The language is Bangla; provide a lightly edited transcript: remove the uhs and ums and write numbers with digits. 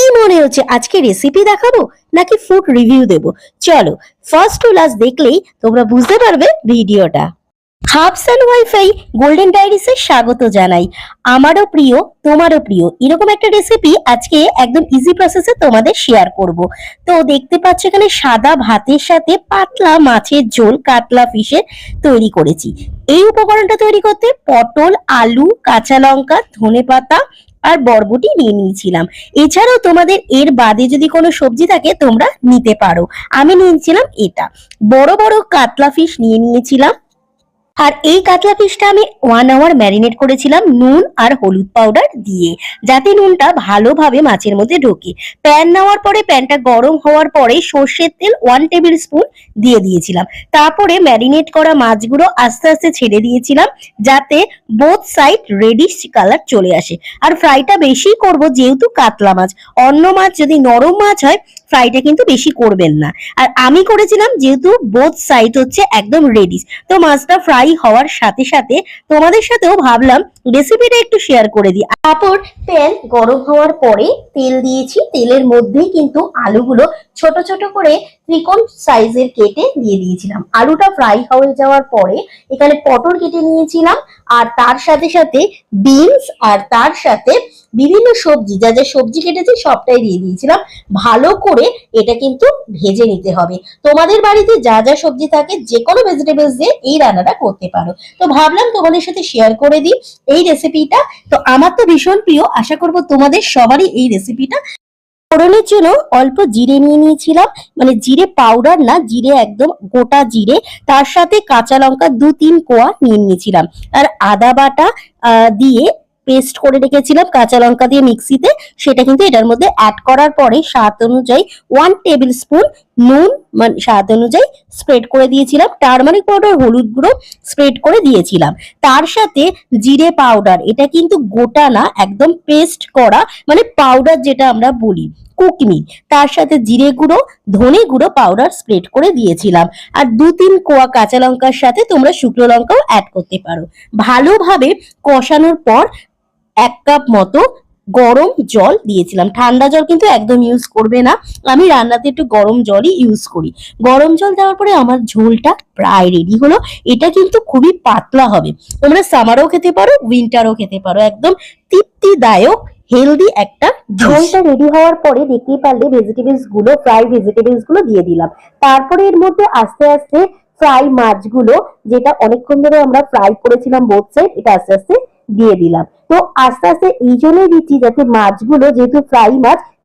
কি মনে হচ্ছে আজকে রেসিপি দেখাবো নাকি ফুড রিভিউ দেব? চলো ফার্স্ট টু লাস্ট দেখলেই তোমরা বুঝতে পারবে ভিডিওটা। হাবস অ্যান্ড ওয়াইফাই গোল্ডেন ডায়েরিসে স্বাগত জানাই। আমারও প্রিয় তোমারও প্রিয় এরকম একটা রেসিপি আজকে একদম ইজি প্রসেসে তোমাদের শেয়ার করব। তো দেখতে পাচ্ছ এখানে সাদা ভাতের সাথে পাতলা মাছের ঝোল কাতলা ফিশের তৈরি করেছি। এই উপকরণটা তৈরি করতে পটল, আলু, কাঁচা লঙ্কা, ধনেপাতা আর বরবটি নিয়ে নিয়েছিলাম। এছাড়াও তোমাদের এর বাদে যদি কোনো সবজি থাকে তোমরা নিতে পারো। আমি নিয়েছিলাম এটা। বড় বড় কাতলা ফিশ নিয়ে নিয়েছিলাম। আর এই কাতলা ফিশটা আমি 1 আওয়ার ম্যারিনেট করেছিলাম নুন আর হলুদ পাউডার দিয়ে, যাতে নুনটা ভালোভাবে মাছের মধ্যে ঢোকে। প্যান নেওয়ার পরে প্যানটা গরম হওয়ার পরে সর্ষের তেল 1 টেবিল স্পুন দিয়ে দিয়েছিলাম। তারপরে ম্যারিনেট করা মাছগুলো আস্তে আস্তে ছেড়ে দিয়েছিলাম, যাতে বোথ সাইড রেডিশ কালার চলে আসে। আর ফ্রাইটা বেশি করব যেহেতু কাতলা মাছ। অন্য মাছ যদি নরম মাছ হয় ফ্রাইটা কিন্তু বেশি করবেন না। আর আমি করেছিলাম যেহেতু বোথ সাইড হচ্ছে একদম রেডিশ, তো মাছটা ফ্রাই হওয়ার সাথে সাথে তোমাদের সাথেও ভাবলাম রেসিপিটা একটু শেয়ার করে দিই। তারপর প্যান গরম হওয়ার পরে তেল দিয়েছি। তেলের মধ্যেই কিন্তু আলুগুলো ছোট ছোট করে ত্রিকোণ সাইজের কেটে দিয়ে দিয়েছিলাম। আলুটা ফ্রাই হয়ে যাওয়ার পরে এখানে পটল কেটে নিয়েছিলাম, আর তার সাথে সাথে বিনস, আর তার সাথে বিভিন্ন সবজি, যা যা সবজি কেটেছি সবটাই দিয়ে দিয়েছিলাম। ভালো করে এটা কিন্তু ভেজে নিতে হবে। তোমাদের বাড়িতে যা যা সবজি থাকে যে কোনো ভেজিটেবলস দিয়ে এই রান্নাটা করতে পারো। তো ভাবলাম তোমাদের সাথে শেয়ার করে দিই এই রেসিপিটা। তো আমার তো ভীষণ প্রিয়, আশা করব তোমাদের সবারই এই রেসিপিটা। ফোড়নের জন্য অল্প জিরে নিয়ে নিয়েছিলাম, মানে জিরে পাউডার না, জিরে একদম গোটা জিরে। তার সাথে কাঁচা লঙ্কা 2-3 কোয়া নিয়ে নিয়েছিলাম। আর আদা বাটা দিয়ে পেস্ট করে রেখেছিলাম কাঁচা লঙ্কা দিয়ে মিক্সিতে, সেটা কিন্তু এটার মধ্যে অ্যাড করার পরে স্বাদ অনুযায়ী 1 টেবিল স্পুন নুন মানে স্বাদ অনুযায়ী স্প্রেড করে দিয়েছিলাম। টারমারিক পাউডার, হলুদ গুঁড়ো স্প্রেড করে দিয়েছিলাম। তার সাথে জিরে পাউডার, এটা কিন্তু গোটা না, একদম পেস্ট করা, মানে পাউডার যেটা আমরা বলি কুকমি। তার সাথে জিরে গুঁড়ো, ধনে গুঁড়ো পাউডার স্প্রেড করে দিয়েছিলাম। আর 2-3 কোয়া কাঁচা লঙ্কার সাথে তোমরা শুকনো লঙ্কাও অ্যাড করতে পারো। ভালোভাবে কষানোর পর 1 কাপ মতো গরম জল দিয়েছিলাম। ঠান্ডা জল কিন্তু একদম ইউজ করবে না, আমি রান্নাতে একটু গরম জলই ইউজ করি। গরম জল দেওয়ার পরে আমার ঝোলটা প্রায় রেডি হলো। এটা কিন্তু খুবই পাতলা হবে, তোমরা সামারও খেতে পারো, উইন্টারও খেতে পারো। একদম তৃপ্তিদায়ক হেলদি একটা ঝোলটা রেডি হওয়ার পরে দেখতেই পারলে ভেজিটেবলস গুলো, ফ্রাই ভেজিটেবলস গুলো দিয়ে দিলাম। তারপরে এর মধ্যে আস্তে আস্তে ফ্রাই মাছগুলো, যেটা অনেকক্ষণ ধরে আমরা ফ্রাই করেছিলাম বোথ সাইড, এটা আস্তে আস্তে দিয়ে দিলাম। তো আস্তে আস্তে এই জন্যই দিচ্ছি যাতে মাছগুলো, যেহেতু ফ্রাই মাছ,